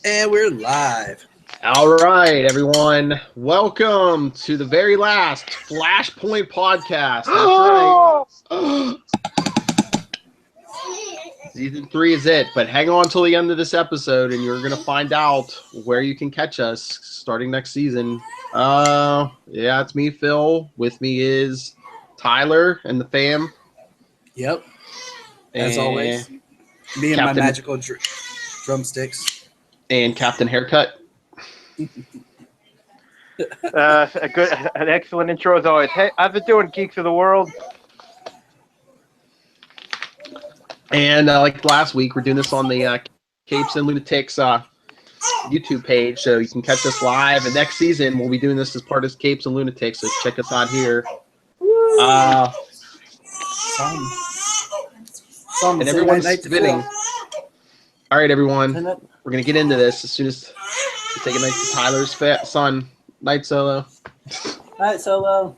And we're live. All right, everyone. Welcome to the very last Flashpoint podcast. That's right. Season 3 is it, but hang on till the end of this episode and you're going to find out where you can catch us starting next season. Yeah, it's me, Phil. With me is Tyler and the fam. Yep. As always. Me and Captain, my magical drumsticks. And Captain Haircut. An excellent intro as always. Hey, how's it doing, geeks of the world? And like last week, we're doing this on the Capes and Lunatics YouTube page, so you can catch us live. And next season, we'll be doing this as part of Capes and Lunatics, so check us out here. And everyone's spinning. All right, everyone, we're going to get into this as soon as we take a night to Tyler's son. Night Solo. Night Solo.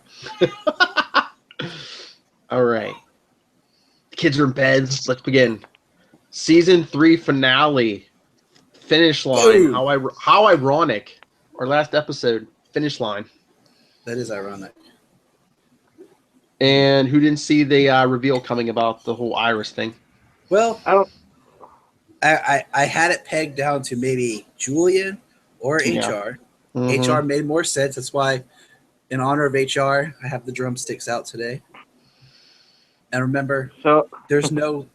All right. The kids are in bed. Let's begin. Season 3 finale. Finish line. Ooh. How ironic. Our last episode. Finish line. That is ironic. And who didn't see the reveal coming about the whole Iris thing? Well, I had it pegged down to maybe Julian or HR. Mm-hmm. HR made more sense. That's why, in honor of HR, I have the drumsticks out today. And remember, so there's no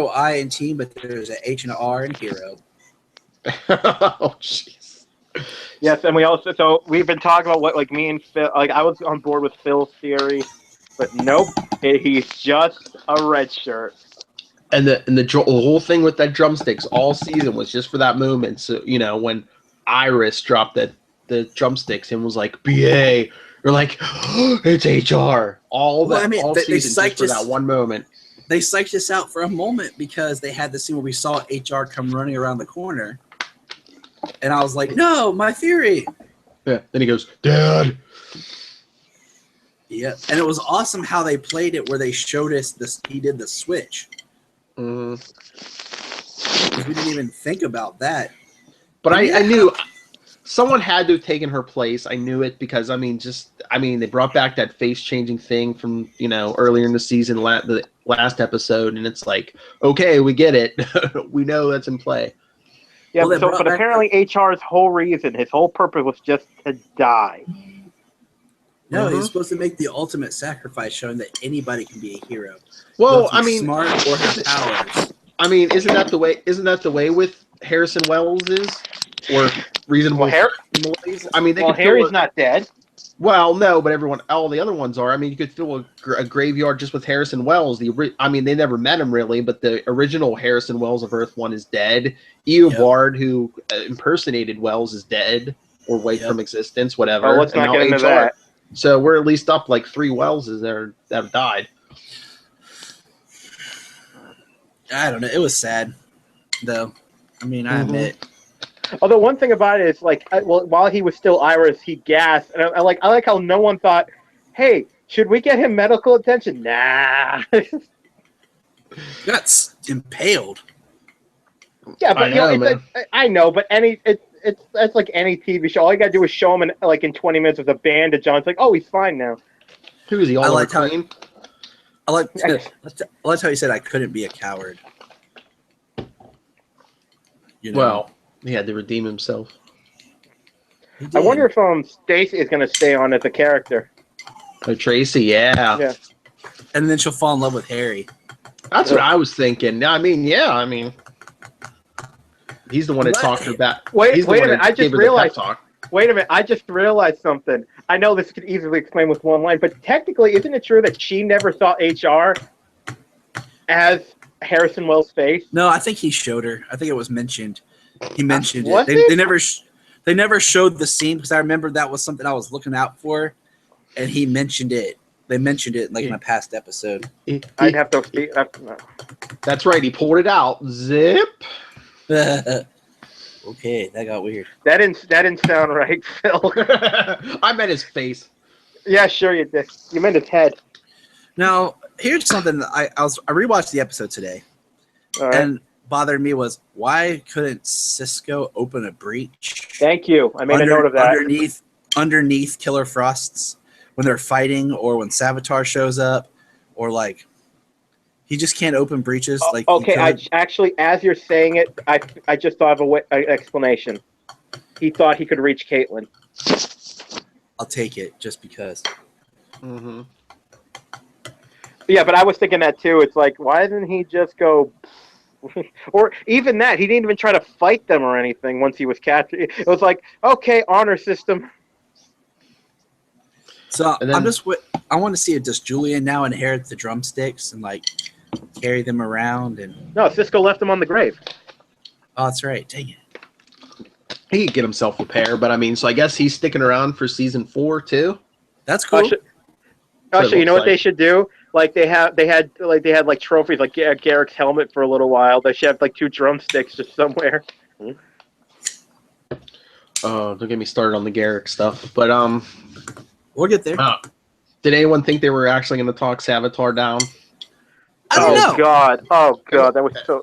I in team, but there's an H and an R in hero. Oh, jeez. Yes, and we've been talking about what, like, me and Phil, like, I was on board with Phil's theory, but nope, he's just a red shirt. And the whole thing with that drumsticks all season was just for that moment. So, when Iris dropped the drumsticks and was like, BA, you're like, oh, it's HR. All season just for that one moment. They psyched us out for a moment because they had the scene where we saw HR come running around the corner. And I was like, no, my theory. Yeah. Then he goes, Dad. Yeah. And it was awesome how they played it where they showed us he did the switch. Mm-hmm. We didn't even think about that. But I knew someone had to have taken her place. I knew it because, they brought back that face-changing thing from, earlier in the season, the last episode, and it's like, okay, we get it. We know that's in play. Yeah, but apparently HR's whole reason, his whole purpose was just to die. No, he's supposed to make the ultimate sacrifice, showing that anybody can be a hero. Well, smart or have powers. Isn't that the way with Harrison Wells is? Or reasonable. Harry's not dead. Well, no, but all the other ones are. You could fill a graveyard just with Harrison Wells. They never met him really, but the original Harrison Wells of Earth 1 is dead. Eobard, who impersonated Wells, is dead or wiped from existence, whatever. Oh, let's not get into that. So we're at least up like 3 Welleses that have died. I don't know. It was sad, though. I admit. Although one thing about it is, while he was still Iris, he gasped, and I like how no one thought, "Hey, should we get him medical attention?" Nah. Got impaled. Yeah, but I know, but it's like any TV show. All you gotta do is show him in 20 minutes with a bandage on. It's like, oh, he's fine now. Who is he? Oliver Queen? I like how he said I couldn't be a coward. Well, he had to redeem himself. I wonder if Stacy is going to stay on as a character. Oh, Tracy, yeah. And then she'll fall in love with Harry. That's what I was thinking. He's the one that talked about. Wait a minute! I just realized. Wait a minute! I just realized something. I know this could easily explain with one line, but technically, isn't it true that she never saw HR as Harrison Wells' face? No, I think he showed her. I think it was mentioned. He mentioned it. They never showed the scene because I remember that was something I was looking out for, and he mentioned it. They mentioned it in a past episode. I'd have to. That's right. He pulled it out. Zip. Okay, that got weird. That didn't sound right, Phil. I meant his face. Yeah, sure you did. You meant his head. Now, here's something that I rewatched the episode today, All right. and bothered me was why couldn't Cisco open a breach? Thank you. I made a note of that. Underneath Killer Frost's when they're fighting, or when Savitar shows up, or like he just can't open breaches. Like okay, I actually, as you're saying it, I just thought of an explanation. He thought he could reach Caitlyn. I'll take it just because. Mm-hmm. Yeah, but I was thinking that too. It's like, why didn't he just go? Or even that, he didn't even try to fight them or anything once he was captured. It was like, okay, honor system. So I want to see if does Julian now inherit the drumsticks and like carry them around and. No, Cisco left them on the grave. Oh, that's right. Dang it. He could get himself a pair, but I mean, so I guess he's sticking around for season 4 too. That's cool. You know what they should do? Like they had trophies like Garrick's helmet for a little while. They should have like 2 drumsticks just somewhere. Oh, don't get me started on the Garrick stuff. But we'll get there. Did anyone think they were actually going to talk Savitar down? I don't know. Oh god, that was so.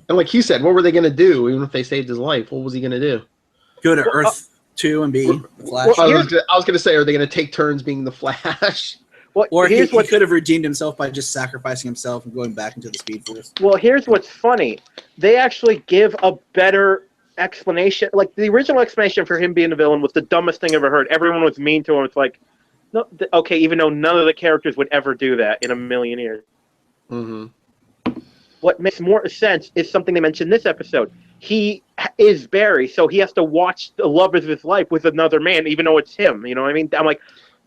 And like he said, what were they going to do? Even if they saved his life, what was he going to do? Go to Earth 2 and be the Flash. I was going to say, are they going to take turns being the Flash? Well, or he could have redeemed himself by just sacrificing himself and going back into the Speed Force. Well, here's what's funny. They actually give a better explanation. Like, the original explanation for him being the villain was the dumbest thing I ever heard. Everyone was mean to him. It's like, no, okay, even though none of the characters would ever do that in a million years. Mm-hmm. What makes more sense is something they mentioned in this episode. He is Barry, so he has to watch the love of his life with another man, even though it's him. You know what I mean? I'm like,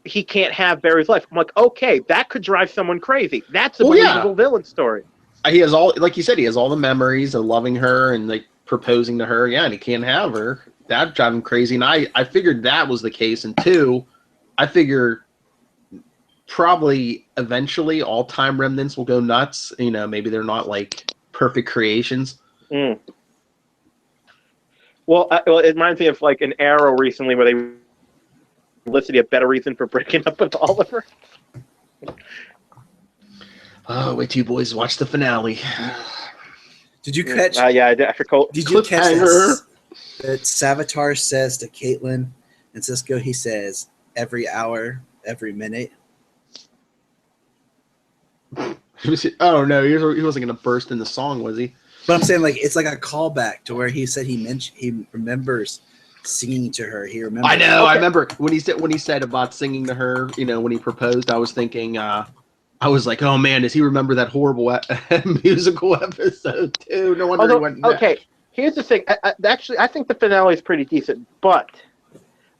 he can't have Barry's life. I'm like, okay, that could drive someone crazy. That's a believable villain story. He has all, like you said, he has all the memories of loving her and like proposing to her. Yeah, and he can't have her. That drive him crazy. And I figured that was the case. And 2, I figure probably eventually all time remnants will go nuts. You know, maybe they're not like perfect creations. Mm. Well, it reminds me of like an Arrow recently where they listed a better reason for breaking up with Oliver. Oh, wait till you boys watch the finale. Did you catch? Yeah, I did. Did you catch that Savitar says to Caitlyn and Cisco? He says every hour, every minute. Oh no, he wasn't going to burst in the song, was he? But I'm saying, like, it's like a callback to where he said he remembers singing to her. He remembers. I know. Okay. I remember when he said about singing to her. You know, when he proposed, I was thinking. I was like, oh man, does he remember that horrible musical episode too? No wonder he went. Okay, here's the thing. Actually, I think the finale is pretty decent, but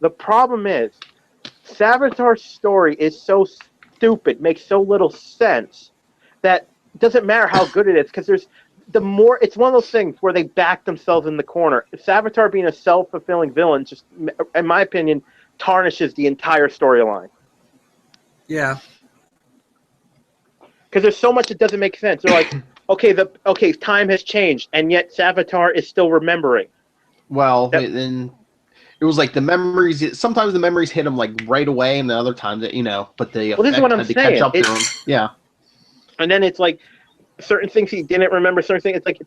the problem is Savitar's story is so stupid, makes so little sense that it doesn't matter how good it is because it's one of those things where they back themselves in the corner. Savitar being a self-fulfilling villain just, in my opinion, tarnishes the entire storyline. Yeah. Because there's so much that doesn't make sense. They're like, okay, time has changed, and yet Savitar is still remembering. Well, then it was like the memories. Sometimes the memories hit him like right away, and the other times that but the this is what I'm saying. Catch up to him. Yeah. And then it's like certain things he didn't remember. Certain things. It's like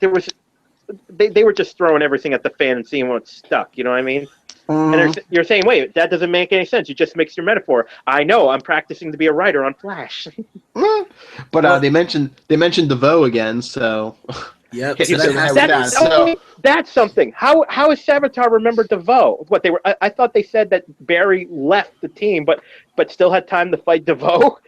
they were just throwing everything at the fan and seeing what stuck. You know what I mean? And you're saying, wait, that doesn't make any sense. You just mixed your metaphor. I know. I'm practicing to be a writer on Flash. But they mentioned DeVoe again, so. Yep. That's something. How is Savitar remembered DeVoe? What they were? I thought they said that Barry left the team, but still had time to fight DeVoe.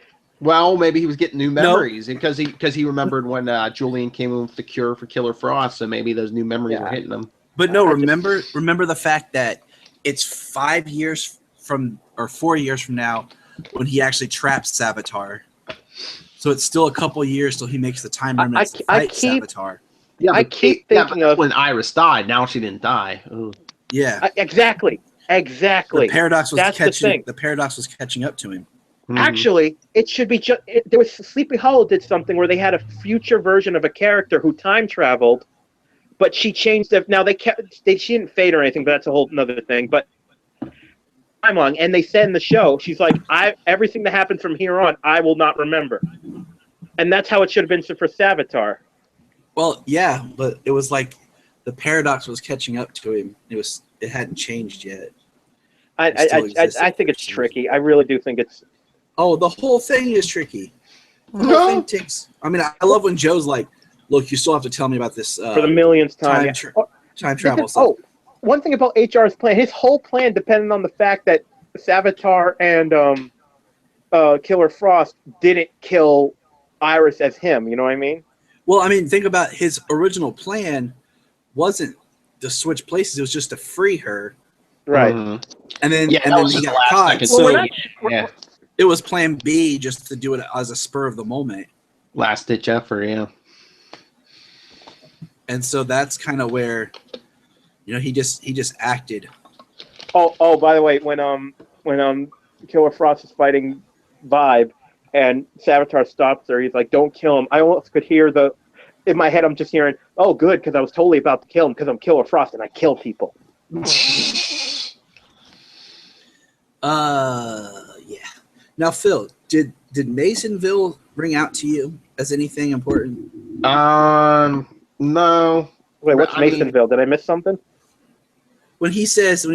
Well, maybe he was getting new memories because he remembered when Julian came in with the cure for Killer Frost, so maybe those new memories were hitting him. But no, remember the fact that it's 5 years from or 4 years from now when he actually traps Savitar. So it's still a couple years till he makes the time remnants to fight Savitar. Yeah, I keep thinking of when Iris died. Now she didn't die. Ooh. Yeah, exactly. The paradox was catching up to him. Mm-hmm. Actually, it should be there was Sleepy Hollow did something where they had a future version of a character who time traveled, but she changed it. Now she didn't fade or anything, but that's a whole another thing. But I'm on, and they said in the show, she's like, everything that happened from here on, I will not remember, and that's how it should have been for Savitar. Well, yeah, but it was like the paradox was catching up to him. It hadn't changed yet. I think it's tricky. I really do think it's. Oh, the whole thing is tricky. The whole thing takes. I mean, I love when Joe's like, "Look, you still have to tell me about this For the millionth time. Time travel stuff." One thing about HR's plan, his whole plan depended on the fact that Savitar and Killer Frost didn't kill Iris as him. You know what I mean? Well, I mean, think about his original plan wasn't to switch places; it was just to free her. Right. And then he got caught. So it was Plan B, just to do it as a spur of the moment, last ditch effort. Yeah. And so that's kind of where, he just acted. Oh, by the way, when Killer Frost is fighting Vibe, and Savitar stops her, he's like, "Don't kill him." I almost could hear in my head, I'm just hearing, "Oh, good," because I was totally about to kill him because I'm Killer Frost and I kill people. Yeah. Now, Phil, did Masonville ring out to you as anything important? No. Wait, what's Masonville? Did I miss something? When he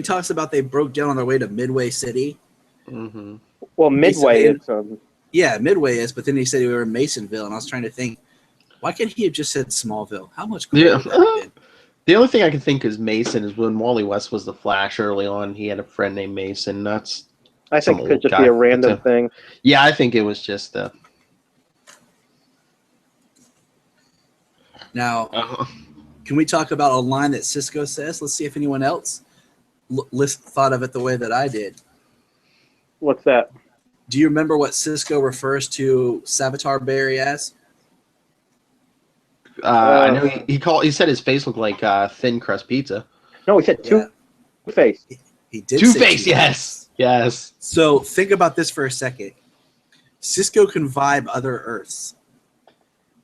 talks about they broke down on their way to Midway City. Mm-hmm. Well, Midway is. Yeah, Midway is, but then he said we were in Masonville, and I was trying to think, why can't he have just said Smallville? How much cooler would that have been? The only thing I can think is Mason is when Wally West was the Flash early on. He had a friend named Mason. I think it could just be a random thing. Yeah, I think it was just Now, can we talk about a line that Cisco says? Let's see if anyone else thought of it the way that I did. What's that? Do you remember what Cisco refers to Savitar Barry as? I know he said his face looked like thin crust pizza. No, he said Two-Face. He did Two-Face, yes. So think about this for a second. Cisco can vibe other Earths.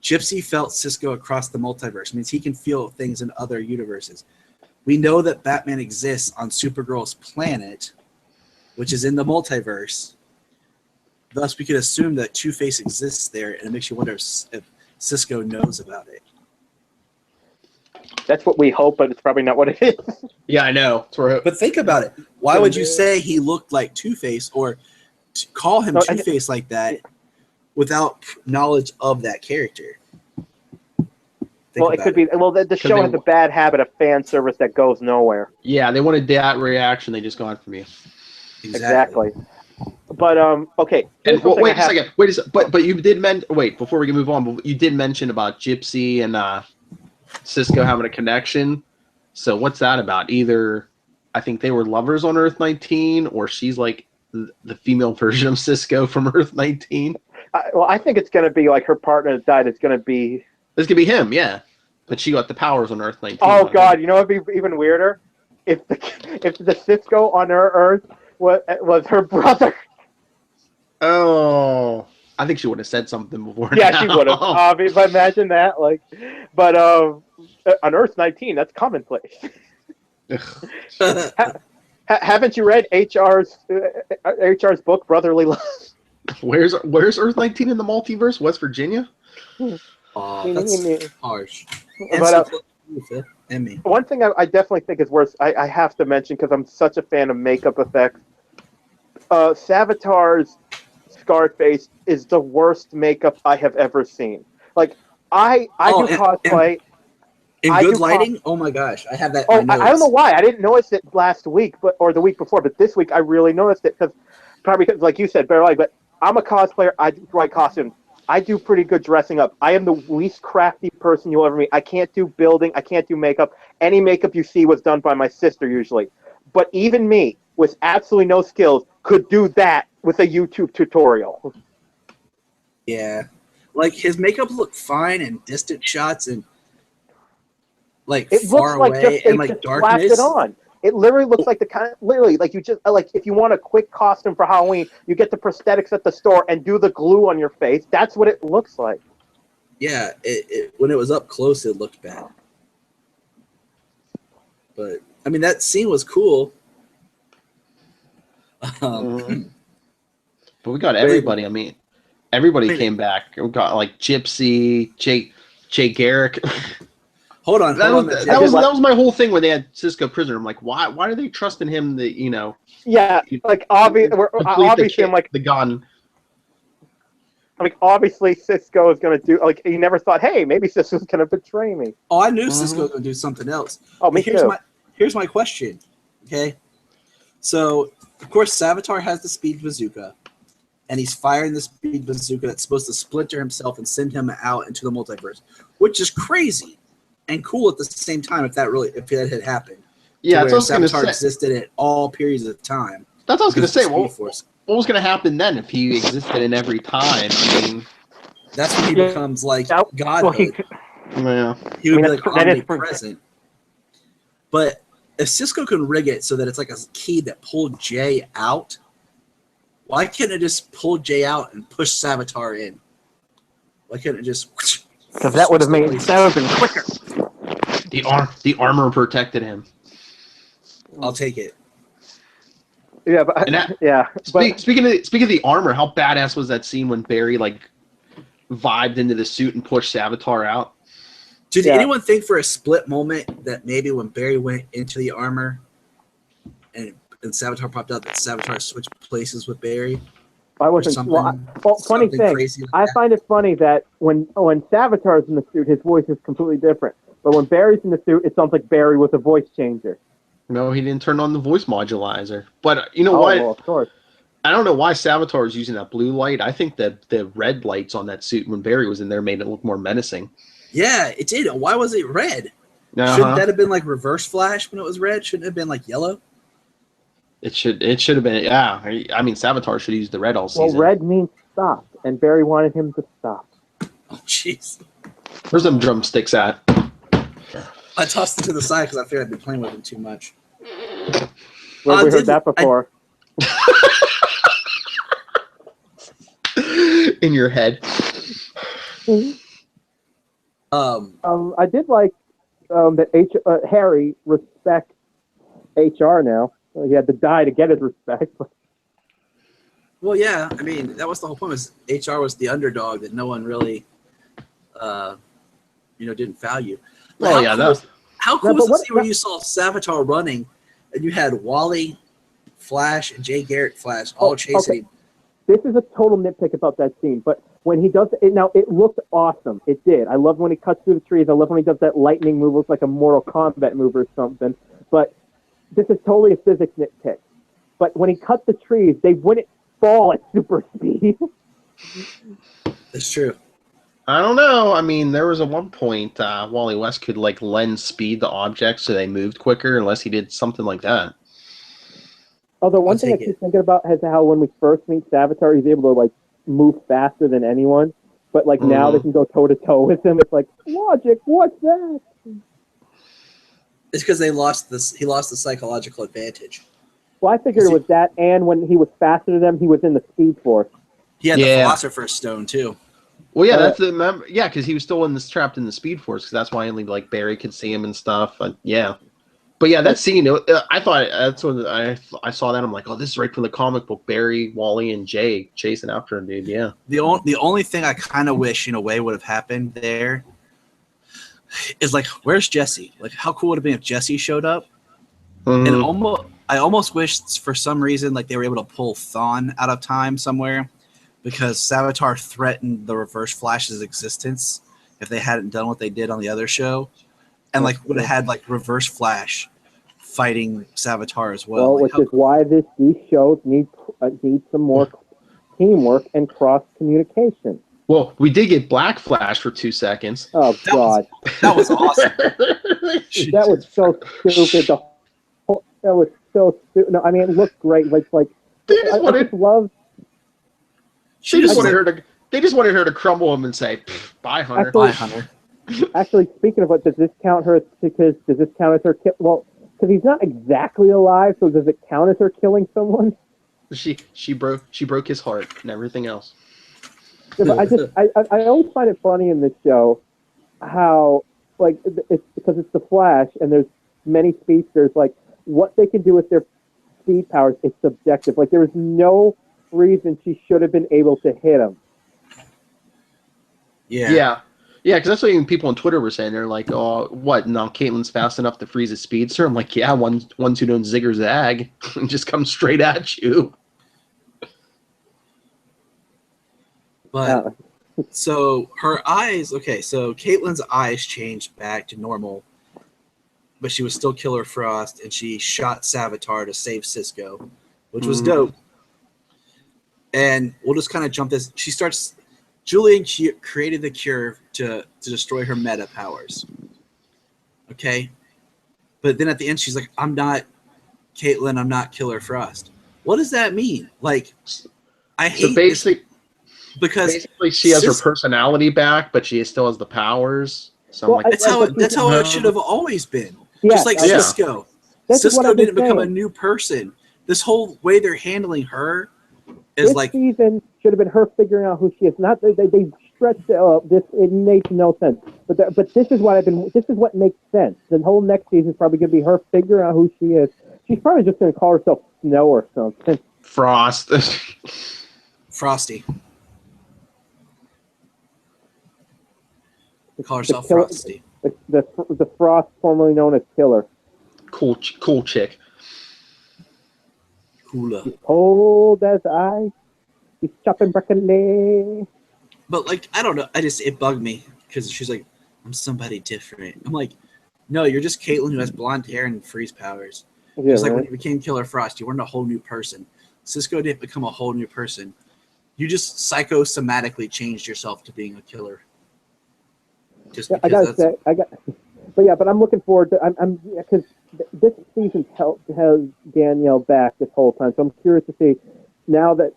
Gypsy felt Cisco across the multiverse. Means he can feel things in other universes. We know that Batman exists on Supergirl's planet, which is in the multiverse. Thus, we could assume that Two-Face exists there, and it makes you wonder if Cisco knows about it. That's what we hope, but it's probably not what it is. Yeah, I know. But think about it. Why would you say he looked like Two-Face or call him Two-Face like that without knowledge of that character? It could be. Well, the show has a bad habit of fan service that goes nowhere. Yeah, they wanted that reaction. They just got from you. Exactly. But okay. And wait a second. But you did wait before we can move on. But you did mention about Gypsy and Cisco having a connection. So what's that about? Either I think they were lovers on Earth 19, or she's like the female version of Cisco from Earth 19. I think it's going to be like her partner that died. It's going to be. This could be him, yeah. But she got the powers on Earth 19. Oh God! You know what'd be even weirder? If the Cisco on her Earth was her brother. Oh, I think she would have said something before. Yeah, she would have. But imagine that, but on Earth 19, that's commonplace. Haven't you read HR's book, Brotherly Love? Where's Earth 19 in the multiverse? West Virginia? That's harsh. But, one thing I definitely think is worth, I have to mention because I'm such a fan of makeup effects. Savitar's Scarface is the worst makeup I have ever seen. I do cosplay. In good lighting? Oh my gosh, I have that. I don't know why. I didn't notice it last week, or the week before, but this week I really noticed it probably because, like you said, better light. But I'm a cosplayer. I do write costumes. I do pretty good dressing up. I am the least crafty person you'll ever meet. I can't do building. I can't do makeup. Any makeup you see was done by my sister usually. But even me, with absolutely no skills, could do that with a YouTube tutorial. Yeah. His makeup looked fine in distant shots and it far looks away and darkness. It on. It literally looks like you just if you want a quick costume for Halloween, you get the prosthetics at the store and do the glue on your face. That's what it looks like. Yeah, when it was up close, it looked bad. But I mean, that scene was cool. But we got everybody. I mean, everybody came back. We got Gypsy, Jay Garrick. Hold on. That was my whole thing when they had Cisco prisoner. I'm like, why are they trusting him? Yeah, like obviously, I'm like the gun. Like, obviously, Cisco is going to do, like, he never thought, hey, maybe Cisco's going to betray me. Oh, I knew Cisco was going to do something else. Oh, me too. Here's my question, okay? So, of course, Savitar has the speed bazooka, and he's firing the speed bazooka that's supposed to splinter himself and send him out into the multiverse, which is crazy and cool at the same time if that had happened. Yeah, that's what I was Savitar existed at all periods of time. That's what I was going to say. What was going to happen then if he existed in every time? I mean, that's when he becomes like godhood. Yeah. He would be like omnipresent. But if Cisco can rig it so that it's like a key that pulled Jay out, why can't it just pull Jay out and push Savitar in? Why couldn't it just? Because that would have been quicker. The armor protected him. I'll take it. Yeah, but speaking of the armor, how badass was that scene when Barry like vibed into the suit and pushed Savitar out? Did anyone think for a split moment that maybe when Barry went into the armor and Savitar popped out, that Savitar switched places with Barry? I wasn't. Funny thing, I find it funny that when Savitar's in the suit, his voice is completely different. But when Barry's in the suit, it sounds like Barry was a voice changer. No, he didn't turn on the voice modulator. But you know what? Well, of course. I don't know why Savitar is using that blue light. I think that the red lights on that suit when Barry was in there made it look more menacing. Yeah, it did. Why was it red? Shouldn't that have been like Reverse Flash when it was red? Shouldn't it have been like yellow? It should have been. Yeah, I mean Savitar should use the red all season. Well, red means stop, and Barry wanted him to stop. Oh, jeez. Where's them drumsticks at? I tossed it to the side because I figured I'd been playing with them too much. Well, we heard that before. In your head. I did like that Harry respects HR now. He had to die to get his respect. Well, yeah. I mean, that was the whole point. Was HR was the underdog that no one really, didn't value. Well, how cool was the scene where you saw Savitar running, and you had Wally, Flash, and Jay Garrick Flash all chasing him? This is a total nitpick about that scene, but when he does it, now it looked awesome. It did. I love when he cuts through the trees. I love when he does that lightning move. Looks like a Mortal Kombat move or something. But this is totally a physics nitpick. But when he cuts the trees, they wouldn't fall at super speed. That's true. I don't know. I mean, there was at one point Wally West could like lend speed to objects so they moved quicker unless he did something like that. Although one thing I keep thinking about is how when we first meet Savitar, he's able to like move faster than anyone. But like now they can go toe to toe with him. It's like, logic, what's that? It's because he lost the psychological advantage. Well, I figured it was that, and when he was faster than them, he was in the Speed Force. He had the Philosopher's Stone too. Well, yeah, because he was still trapped in the Speed Force. Because that's why only like Barry could see him and stuff. Yeah, but yeah, that scene. I thought that's when I saw that. I'm like, oh, this is right from the comic book. Barry, Wally, and Jay chasing after him, dude. Yeah. The only thing I kind of wish in a way would have happened there is like, where's Jesse? Like, how cool would it have been if Jesse showed up? And I almost wish for some reason like they were able to pull Thawne out of time somewhere, because Savitar threatened the Reverse Flash's existence if they hadn't done what they did on the other show, and like would have had like Reverse Flash fighting Savitar as well. Well, which is why these shows need some more teamwork and cross communication. Well, we did get Black Flash for 2 seconds. Oh God, that was awesome. That was so stupid. That was so stupid. No, I mean it looked great. Like they just wanted her to crumble him and say, "Bye, Hunter." Bye, Hunter. Actually, speaking of what, does this count her? Does this count as her? Well, because he's not exactly alive, so does it count as her killing someone? She broke his heart and everything else. Yeah, but I always find it funny in this show how like it's because it's the Flash and there's many speedsters, like what they can do with their speed powers is subjective. Like there was no reason she should have been able to hit him. Yeah. Yeah, because that's what even people on Twitter were saying. They're like, "Oh, what? Now Caitlyn's fast enough to freeze a speedster." I'm like, "Yeah, ones who don't zig or zag and just come straight at you." But so her eyes, okay, so Caitlyn's eyes changed back to normal, but she was still Killer Frost, and she shot Savitar to save Cisco, which was dope. And we'll just kind of jump this. Julian created the cure to destroy her meta powers. Okay? But then at the end, she's like, I'm not Caitlyn, I'm not Killer Frost. What does that mean? Like, I hate this. Because basically she has her personality back, but she still has the powers. So that's how it should have always been. Yeah, just like Cisco. Cisco didn't become a new person. This whole way they're handling her is this season should have been her figuring out who she is. Not they stretched it up. It makes no sense. But this is what makes sense. The whole next season is probably going to be her figuring out who she is. She's probably just going to call herself Snow or something. Frost. Frosty. Call herself Frosty. The Frost, formerly known as Killer. Cool chick. Cooler. Cold as ice. She's chopping broccoli. But like, I don't know. It bugged me because she's like, I'm somebody different. I'm like, no, you're just Caitlyn who has blonde hair and freeze powers. Yeah, it's like when you became Killer Frost, you weren't a whole new person. Cisco didn't become a whole new person. You just psychosomatically changed yourself to being a killer. But I'm looking forward to. Because this season has Danielle back this whole time, so I'm curious to see now that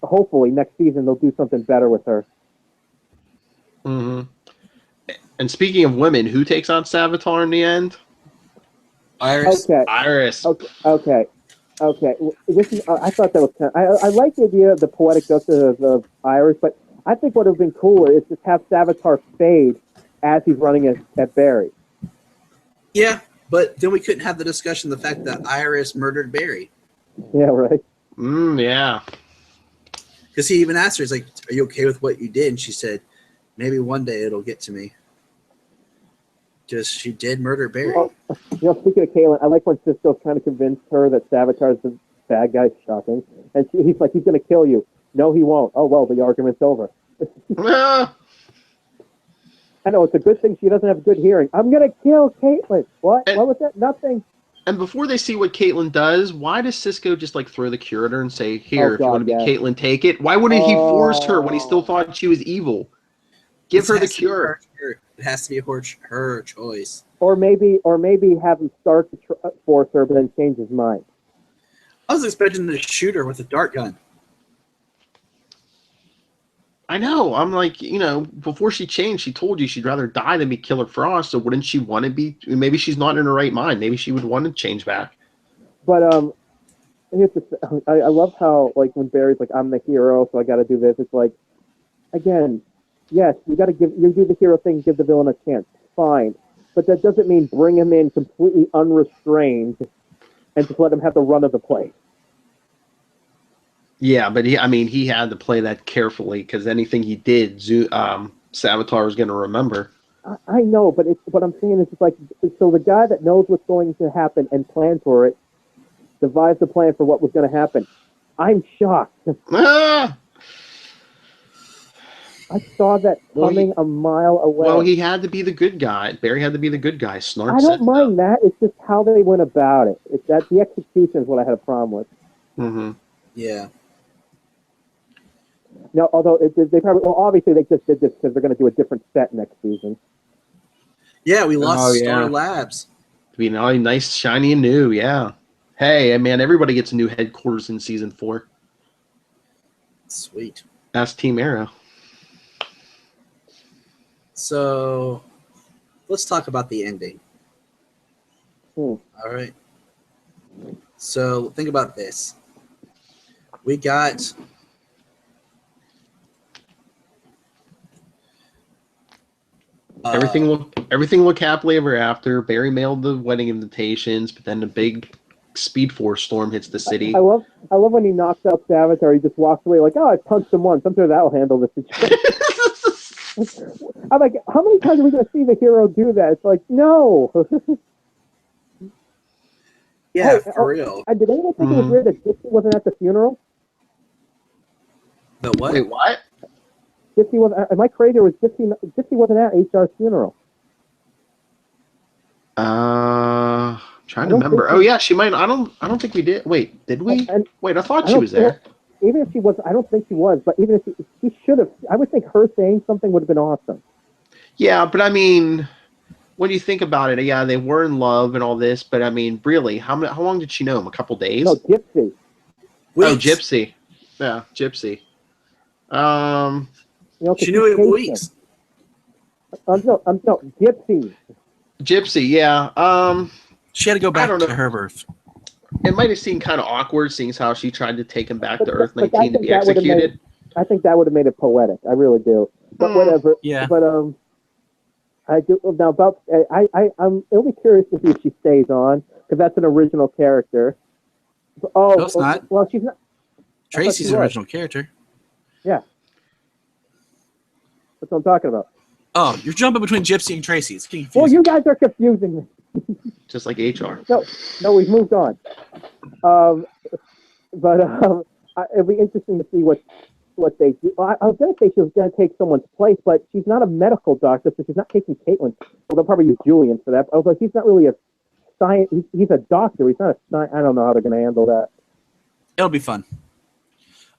hopefully next season they'll do something better with her. Mm-hmm. And speaking of women, who takes on Savitar in the end? Iris. Okay. Iris. Okay. This is. I thought that was kind of, I like the idea of the poetic justice of Iris, but I think what would have been cooler is just have Savitar fade as he's running at Barry. Yeah, but then we couldn't have the discussion the fact that Iris murdered Barry. Yeah, right. Yeah. Because he even asked her, he's like, are you okay with what you did? And she said, maybe one day it'll get to me. Because she did murder Barry. Oh, speaking of Caitlyn, I like when Cisco kind of convinced her that Savitar's the bad guy. Shocking. And he's like, he's going to kill you. No, he won't. Oh, well, the argument's over. I know, it's a good thing she doesn't have good hearing. I'm going to kill Caitlyn. What? What was that? Nothing. And before they see what Caitlyn does, why does Cisco just like throw the cure at her and say, here, if you want to be Caitlyn, take it? Why wouldn't he force her when he still thought she was evil? Give her the cure. It has to be her choice. Or maybe have him start to force her, but then change his mind. I was expecting to shoot her with a dart gun. I know. I'm like, before she changed, she told you she'd rather die than be Killer Frost. So wouldn't she want to be? Maybe she's not in her right mind. Maybe she would want to change back. But I love how like when Barry's like, I'm the hero, so I got to do this. It's like, again, yes, you do the hero thing, give the villain a chance. Fine, but that doesn't mean bring him in completely unrestrained and just let him have the run of the play. Yeah, but he had to play that carefully because anything he did, Savitar was going to remember. I know, but what I'm saying is it's like, so the guy that knows what's going to happen and plans for it, devised a plan for what was going to happen. I'm shocked. I saw that coming a mile away. Well, he had to be the good guy. Barry had to be the good guy. Snark. I don't mind that. It's just how they went about it. It's that the execution is what I had a problem with. Mm-hmm. Yeah. No, although they probably obviously they just did this because they're going to do a different set next season. Yeah, we lost Star Labs. To be nice, shiny, and new. Yeah. Hey, man, everybody gets a new headquarters in season 4. Sweet. That's Team Arrow. So, let's talk about the ending. All right. So, think about this. We got everything looked happily ever after. Barry mailed the wedding invitations, but then the big Speed Force storm hits the city. I love when he knocks out Savitar. He just walks away like, oh, I punched him once. I'm sure that'll handle the situation. I'm like, how many times are we going to see the hero do that? It's like, no. Yeah, for real. Did anyone think it was weird that Gypsy wasn't at the funeral? The what? Wait, what? Gypsy wasn't. Am I crazy? Or was Gypsy wasn't at HR's funeral? Trying to remember. Oh yeah, she might. I don't think we did. Wait, did we? Wait, I thought she was there. Even if she was, I don't think she was. But even if she should have, I would think her saying something would have been awesome. Yeah, but I mean, when you think about it, yeah, they were in love and all this, but I mean, really, how long did she know him? A couple days? No, Gypsy. Weeks. Oh, Gypsy. Yeah, Gypsy. She knew it in weeks. No, Gypsy. Gypsy, yeah. She had to go back to her birth. It might have seemed kind of awkward, seeing as how she tried to take him back to Earth 19 to be executed. I think that would have made it poetic. I really do. But whatever. Yeah. But I do now about I'm really curious to see if she stays on because that's an original character. Oh, no, it's not. Well, she's not. Tracy's an original character. Yeah. That's what I'm talking about. Oh, you're jumping between Gypsy and Tracy. It's confusing. Well, you guys are confusing me. Just like HR. No, we've moved on. It'll be interesting to see what they do. I was going to say she was going to take someone's place, but she's not a medical doctor, so she's not taking Caitlin. Well, they'll probably use Julian for that. I was like, he's not really a science. He's a doctor. He's not a science. I don't know how they're going to handle that. It'll be fun.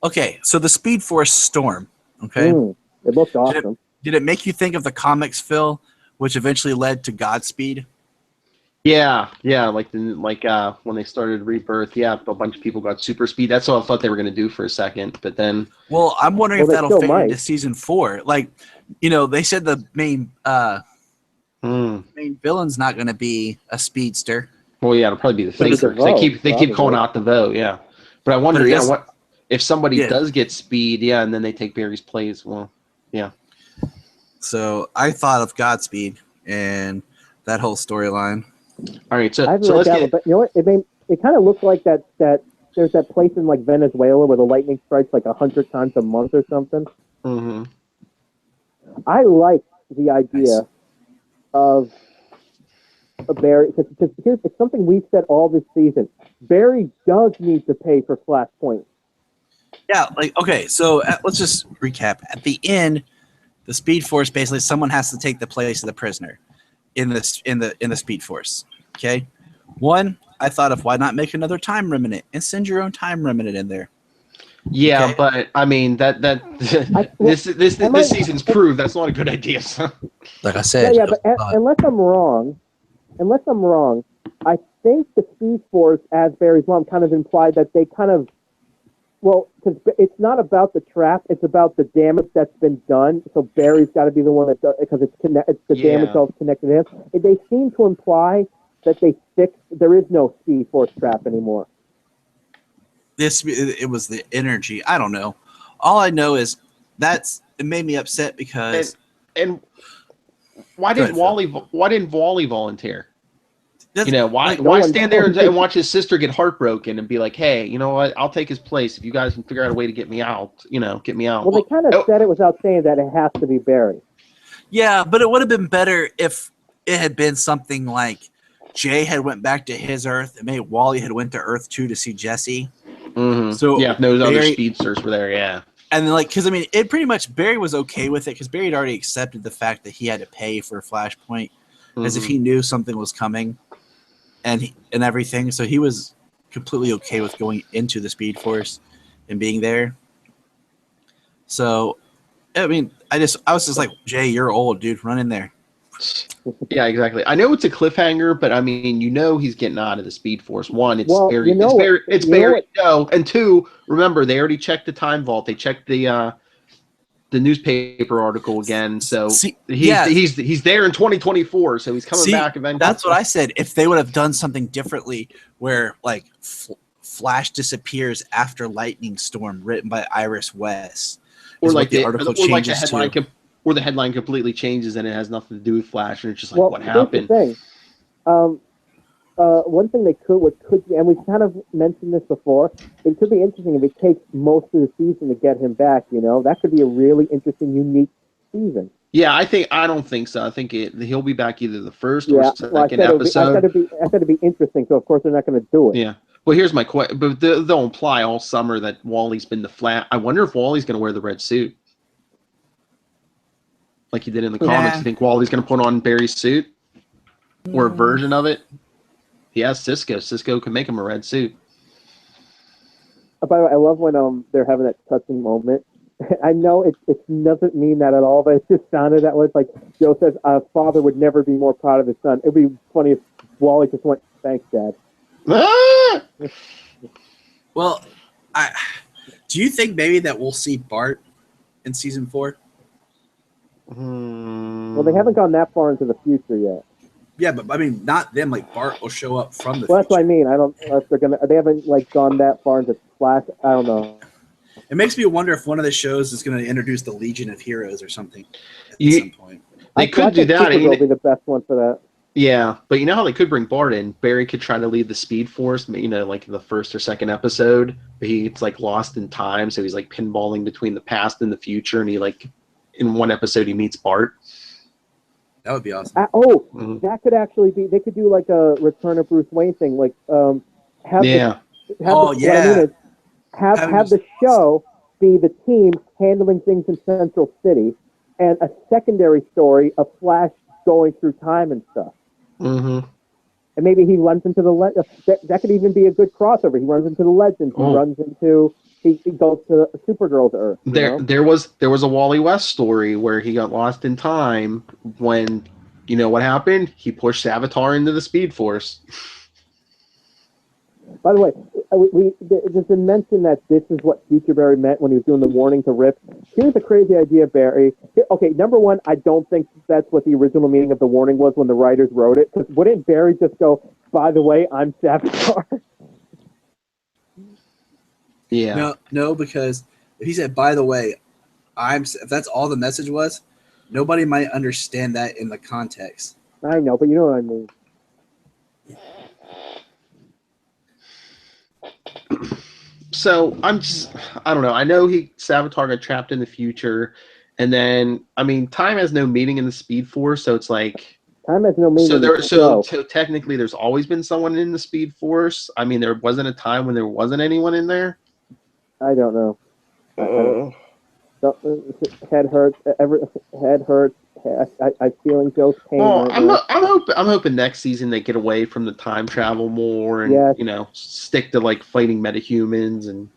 Okay, so the Speed Force Storm. Okay, it looked awesome. Did it make you think of the comics, Phil, which eventually led to Godspeed? Yeah, like when they started Rebirth, yeah, a bunch of people got super speed. That's what I thought they were going to do for a second, but then. Well, I'm wondering if that'll fit into season 4. Like, they said the main villain's not going to be a speedster. Well, yeah, it'll probably be the Thinker. They keep calling out the vote, yeah. But I wonder, what if somebody does get speed, and then they take Barry's place? Well, yeah. So I thought of Godspeed and that whole storyline. All right, so let's get. But you know what? It kind of looks like that there's that place in like Venezuela where the lightning strikes like 100 times a month or something. Mm-hmm. I like the idea of Barry because it's something we've said all this season. Barry does need to pay for Flashpoint. Yeah, okay, so let's just recap. At the end, the Speed Force basically someone has to take the place of the prisoner in the Speed Force. Okay, one, I thought of why not make another time remnant and send your own time remnant in there. Yeah, okay. But I mean this season's proved that's not a good idea. So. Like I said, but unless I'm wrong, I think the Speed Force, as Barry's mom, kind of implied that they kind of. Well, because it's not about the trap; it's about the damage that's been done. So Barry's got to be the one that does because it's the damage all connected to him. They seem to imply that they fixed. There is no Speed Force trap anymore. It was the energy. I don't know. All I know is it made me upset because. And why didn't Wally volunteer? Why stand there and watch his sister get heartbroken and be like, hey, you know what? I'll take his place if you guys can figure out a way to get me out. Get me out. Well, they kind of said it without saying that it has to be Barry. Yeah, but it would have been better if it had been something like Jay had went back to his Earth and maybe Wally had went to Earth 2 to see Jesse. Mm-hmm. So if those other speedsters were there, yeah. And then, because it pretty much Barry was okay with it because Barry had already accepted the fact that he had to pay for Flashpoint as if he knew something was coming. And everything, so he was completely okay with going into the Speed Force and being there. So, I was just like, Jay, you're old, dude. Run in there. Yeah, exactly. I know it's a cliffhanger, but he's getting out of the Speed Force. One, it's Barry. It's Barry. No, and two, remember they already checked the time vault. They checked the newspaper article again, so he's there in 2024, so he's coming back eventually. That's what I said. If they would have done something differently, where like Flash disappears after Lightning Storm, written by Iris West, or like the headline completely changes and it has nothing to do with Flash, and it's just like what happened. Here's the thing. One thing what could be, and we've kind of mentioned this before, it could be interesting if it takes most of the season to get him back, That could be a really interesting, unique season. Yeah, I don't think so. I think he'll be back either the first or second I episode. said it'd be interesting, so of course they're not going to do it. Yeah. Well, here's my question. But they'll imply all summer that Wally's been the Flash. I wonder if Wally's going to wear the red suit, like he did in the comics. You think Wally's going to put on Barry's suit, or a version of it? He has Cisco. Cisco can make him a red suit. By the way, I love when they're having that touching moment. I know it doesn't mean that at all, but it just sounded that way. It's like Joe says, a father would never be more proud of his son. It'd be funny if Wally just went, "Thanks, Dad." Well, do you think maybe that we'll see Bart in season 4? Well, they haven't gone that far into the future yet. Yeah, but I mean, not them. Like Bart will show up from the. Well, that's future. what I mean. I don't know if they're gonna. They haven't like gone that far into Flash. I don't know. It makes me wonder if one of the shows is going to introduce the Legion of Heroes or something at some point. They could do that. Supergirl will be the best one for that. Yeah, but you know how they could bring Bart in? Barry could try to lead the Speed Force, like in the first or second episode. But he's like lost in time, so he's like pinballing between the past and the future, and he in one episode he meets Bart. That would be awesome. That could actually be. They could do like a Return of Bruce Wayne thing, like have the show be the team handling things in Central City, and a secondary story of Flash going through time and stuff. Mm-hmm. And maybe he runs into the that could even be a good crossover. He runs into the Legends. He goes to Supergirl's Earth. There was a Wally West story where he got lost in time when, you know what happened? He pushed Savitar into the Speed Force. By the way, there's been mention that this is what Future Barry meant when he was doing the warning to Rip. Here's a crazy idea, Barry. Okay, number one, I don't think that's what the original meaning of the warning was when the writers wrote it. Because wouldn't Barry just go, "By the way, I'm Savitar"? Yeah. No, because if he said, "By the way, if that's all the message was, nobody might understand that in the context." I know, but you know what I mean. So I don't know. I know Savitar got trapped in the future, and then time has no meaning in the Speed Force, so it's like time has no meaning. So technically, there's always been someone in the Speed Force. There wasn't a time when there wasn't anyone in there. I don't know. Head hurts. Head hurts. I'm feeling Joe's pain. Well, I'm hoping next season they get away from the time travel more and stick to fighting metahumans and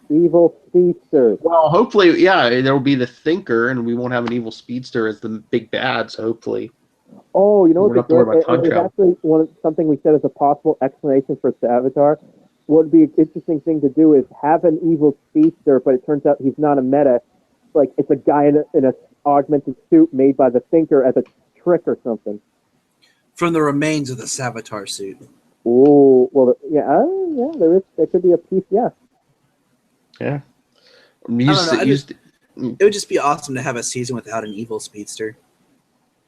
evil speedsters. Well, hopefully, there will be the Thinker, and we won't have an evil speedster as the big bad. So hopefully. Oh, you know what? It's actually something we said as a possible explanation for Savitar. What would be an interesting thing to do is have an evil speedster, but it turns out he's not a meta. Like it's a guy in a augmented suit made by the Thinker as a trick or something. From the remains of the Savitar suit. Oh, well, there could be a piece, yeah. Yeah. It would just be awesome to have a season without an evil speedster.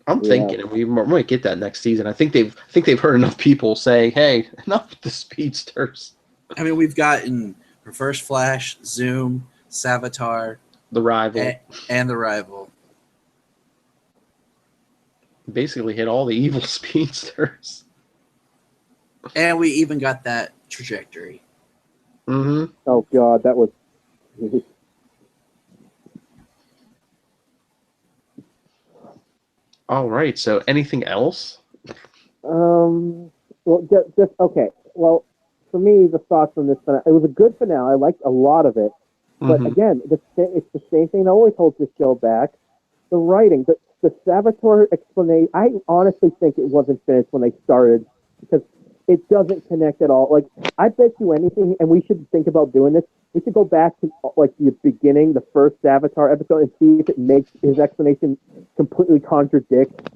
I'm thinking we might get that next season. I think they've heard enough people say, "Hey, enough with the speedsters." We've gotten Reverse Flash, Zoom, Savitar, the Rival, and the Rival. Basically, hit all the evil speedsters. And we even got that Trajectory. Mm-hmm. Oh God, that was. All right. So, anything else? Well, just okay. Well, for me, the thoughts on this finale, it was a good finale. I liked a lot of it, but again, it's the same thing that always holds this show back: the writing, the Savitar explanation. I honestly think it wasn't finished when they started because it doesn't connect at all. Like, I bet you anything, and we should think about doing this. We should go back to the beginning, the first Savitar episode, and see if it makes his explanation completely contradict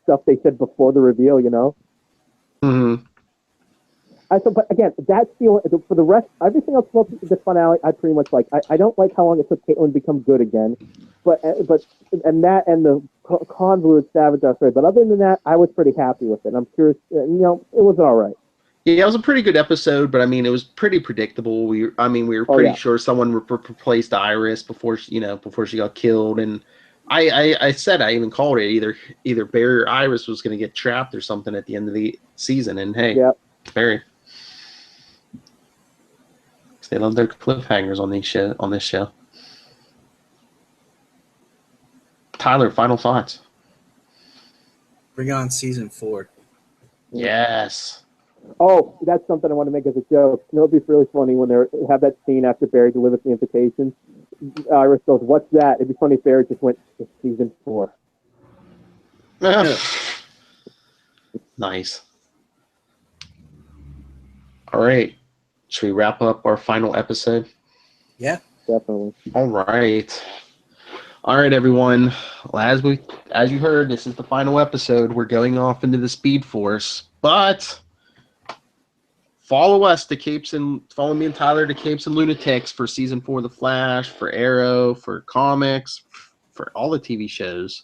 stuff they said before the reveal. You know. Mm-hmm. But again, that's the only. For the rest, everything else about the finale, I pretty much like. I don't like how long it took Caitlin to become good again, but the convoluted Savitar story. But other than that, I was pretty happy with it. I'm curious. It was all right. Yeah, it was a pretty good episode, but I mean, it was pretty predictable. We were pretty sure someone replaced Iris before she got killed, and I said, I even called it either Barry or Iris was going to get trapped or something at the end of the season, and hey, Barry. They love their cliffhangers on this show. Tyler, final thoughts. Bring on season 4. Yes. Oh, that's something I want to make as a joke. You know, it'd be really funny when they have that scene after Barry delivers the invitation. Iris goes, "What's that?" It'd be funny if Barry just went, "It's season 4." Nice. All right. Should we wrap up our final episode? Yeah. Definitely. All right. All right, everyone. Well, as you heard, this is the final episode. We're going off into the Speed Force, but follow us to follow me and Tyler to Capes and Lunatics for season 4 of The Flash, for Arrow, for comics, for all the TV shows.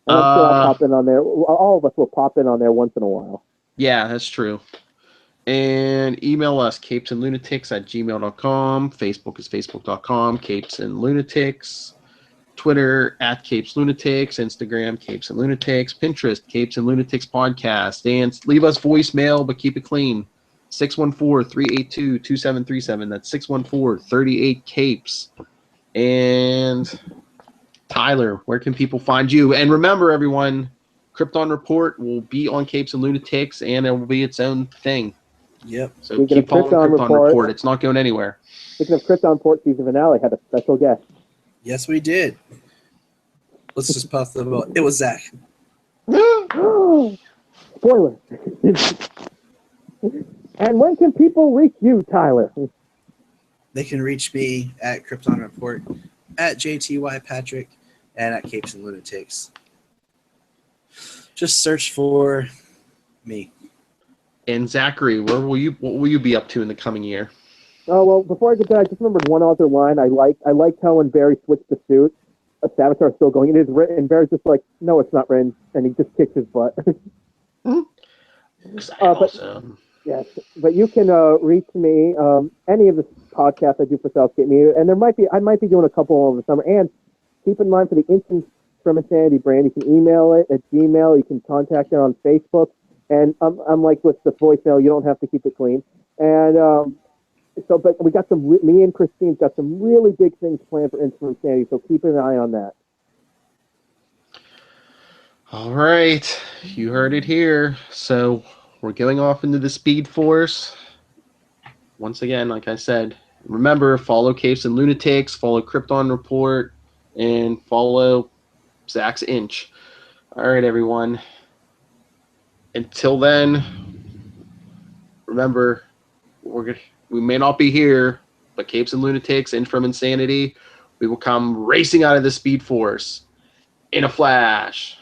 And I'm sure I'll pop in on there. All of us will pop in on there once in a while. Yeah, that's true. And email us, capesandlunatics@gmail.com. Facebook is facebook.com, Capes and Lunatics. Twitter @CapesLunatics, Instagram Capes and Lunatics, Pinterest Capes and Lunatics Podcast, and leave us voicemail, but keep it clean. 614-382-2737. That's 614-38-CAPES. And Tyler, where can people find you? And remember, everyone, Krypton Report will be on Capes and Lunatics, and it will be its own thing. Yep. So keep following Krypton Report. It's not going anywhere. Speaking of Krypton Report season finale, had a special guest. Yes, we did. Let's just puff the vote. It was Zach. Spoiler. And when can people reach you, Tyler? They can reach me at Krypton Report, at JTY Patrick, and at Capes and Lunatics. Just search for me. And Zachary, what will you be up to in the coming year? Oh, well, before I get there, I just remembered one other line. I liked how when Barry switched the suit, Savitar's still going, "It is written," and Barry's just like, "No, it's not written," and he just kicks his butt. Yes, but you can reach me, any of the podcasts I do for Southgate Media, and I might be doing a couple over the summer. And keep in mind, for the Instant from Insanity brand, you can email it at Gmail, you can contact it on Facebook, and unlike with the voicemail, you don't have to keep it clean. And but we got me and Christine's got some really big things planned for Instant Insanity, so keep an eye on that. All right, you heard it here. So we're going off into the Speed Force. Once again, like I said, remember, follow Capes and Lunatics, follow Krypton Report, and follow Zach's Inch. All right, everyone. Until then, remember, we may not be here, but Capes and Lunatics, Inch from Insanity, we will come racing out of the Speed Force in a flash.